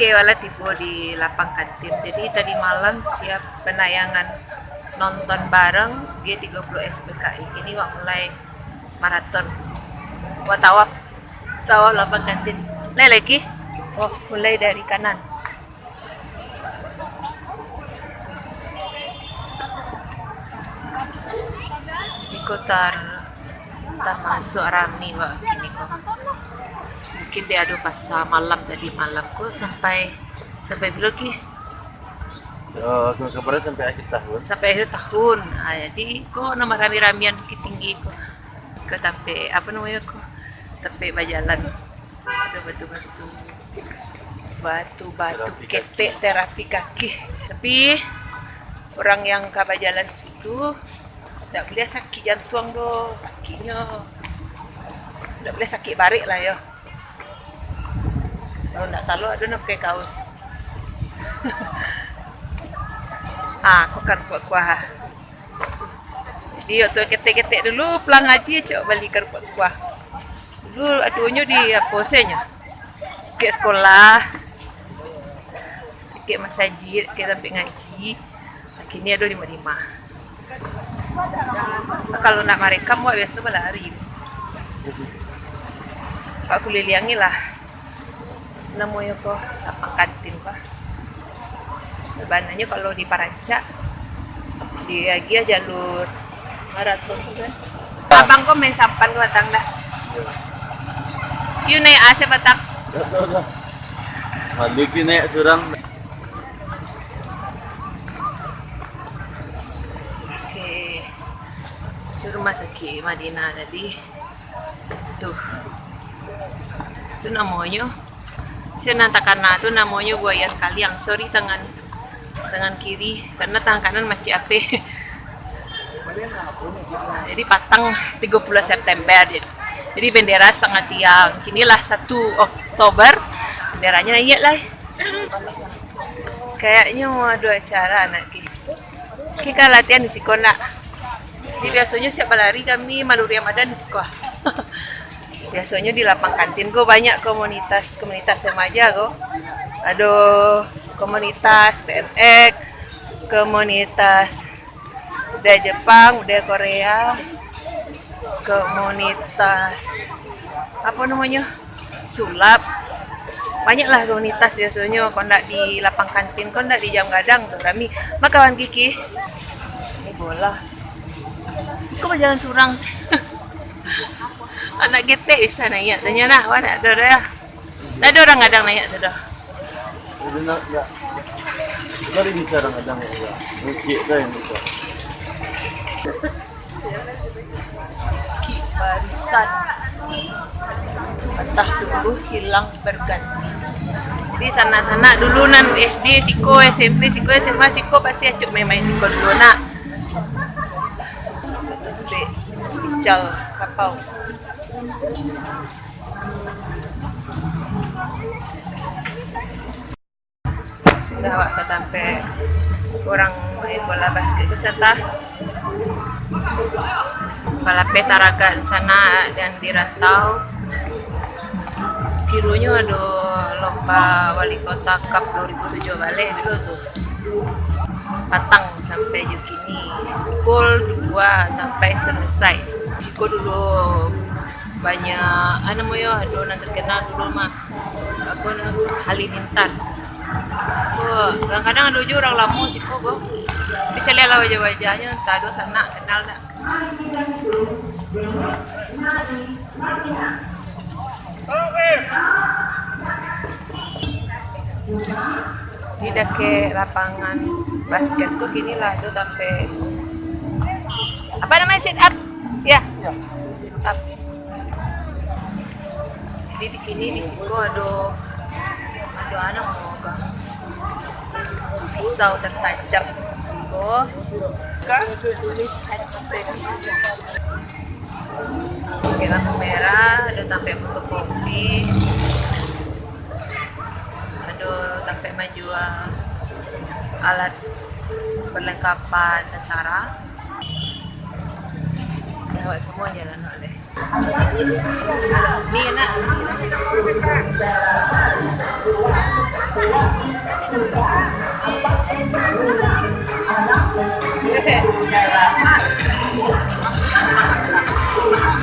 Oke, wala tibo di lapang kantin. Jadi tadi malam siap penayangan nonton bareng G30 SPKI. Ini wak mulai maraton. Wak tawaf lapang kantin. Lagi. Oh, mulai dari kanan. Di kota masuk rame wak gini kok. Mungkin dia ada pas malam tadi malam kok sampai belum ki. Oh, kemarin sampai akhir tahun. Sampai akhir tahun. Nah, jadi kok nama rami-ramian Bukit Tinggi kok. Ke sampai apa namanya kok? Sampai berjalan. Ada batu-batu ketek terapi kaki. Tapi orang yang ke berjalan situ tidak boleh sakit jantung do, sakitnya. Tidak boleh sakit barik lah yo. Kalau nggak tahu ada nak pakai kaos. Aku kan kuah. Jadi waktu ketek-ketek dulu pulang ngaji coba balik ke kuah. Dulu aduhnya di posenya. Ke sekolah. Ke masjid, ke sampai ngaji. Akhirnya ada 55. Kalau nak merekam wah biasa berlari. Aku liliangi lah. Namanya kok lapang kantin kok. Sebenarnya kalau di Parancak di Agia jalur maraton kan. Abang kok main sampan ke batang dah. Yuk naik AC batang. Dah. Balik naik surang. Oke. Itu rumah sakit Madinah tadi. Tuh. Itu namanya. Saya nantakana itu namanya buayan kaliang. Sorry tangan kiri karena tangan kanan masih ape. Nah, jadi patang 30 September. Jadi bendera setengah tiang. Inilah 1 Oktober benderanya naik lah. Kayaknya mau ada acara anak kita latihan di sekolah. Jadi biasanya siap lari kami Maluri Ramadan di sekolah. Biasanya di lapang kantin gue banyak komunitas remaja gue. Ada komunitas PMX, komunitas budaya Jepang, budaya Korea, komunitas apa namanya sulap. Banyaklah komunitas biasanya kondak di lapang kantin, kondak di jam gadang tuh rami. Makawan Kiki. Ini bola. Kok berjalan surang sih? Anak getek bisa naik, tanya nak, mana ada dah? Ada orang kadang naik tu dah. Ada nak enggak? Kali bisa orang kadang enggak. Mungkin dah yang bisa. Ki barisan. Patah dulu hilang berganti. Jadi sana-sana dulu nan SD, siko, SMP, siko, SMA, siko pasti acuk main-main siko dulu nak. Ical kapau. Sudah awak sampai orang main bola basket ke sana. Balape Taraga di sana dan di Rantau. Kirunya ada lomba wali kota Cup 2007 balik dulu tuh. Patang sampai Jukini. Pukul 2 sampai selesai. Siko dulu banyak namanya adonan terkenal dulu mah apa Halilintar. Kadang-kadang ada juga orang lama siko go. Bicara lah wajah-wajahnya entah ada sana kenal tak. Tidak ke lapangan basket tuh gini lah do sampai apa namanya sit up ya sit up. Jadi di sini di situ ada anak moga pisau tertajam situ kan tulis hashtag lampu merah ada sampai fotokopi ada sampai menjual alat perlengkapan tentara. Saya semua jalan oleh ini enak.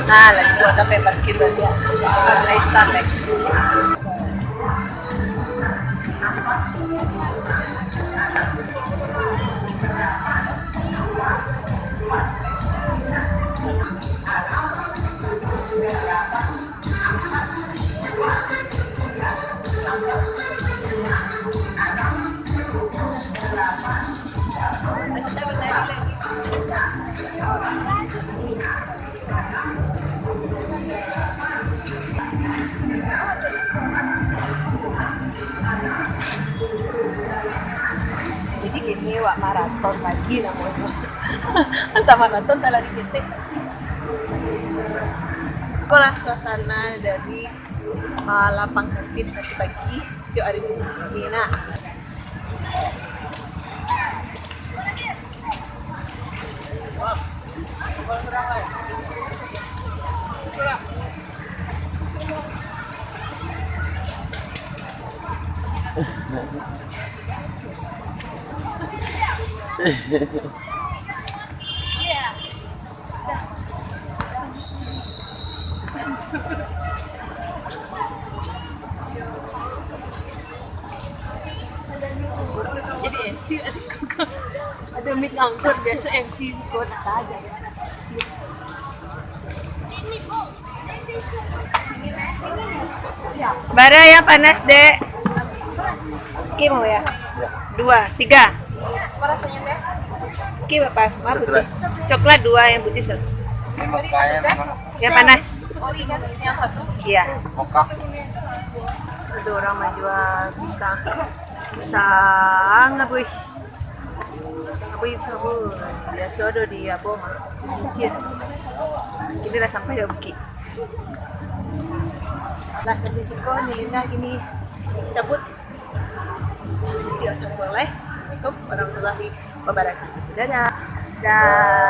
Nah, lagi buat apa ya parkir dia? Pakai Starlek. Jadi gini wak maraton lagi namanya. Entah maraton tak lari kita. Itulah suasana dari lapang kantin pagi-pagi di hari ini. Nah, jadi MC ada mic angkut biasa MC kok aja. Bara yang panas dek. Oke mau ya? 2, 3. Apa rasanya dek? Oke bapak, maaf putih. Coklat 2 yang putih 1. Yang panas. Ori kan yang 1? Iya. Moka. Ada orang mau jual pisang. Pisang aboy. Pisang aboy. Biasa ada di apa mah? Cincin. Ini lah sampai ya Buki. Lah sampai siko Nilina gini cabut. Tidak boleh. Assalamualaikum warahmatullahi wabarakatuh. Dadah. Dadah.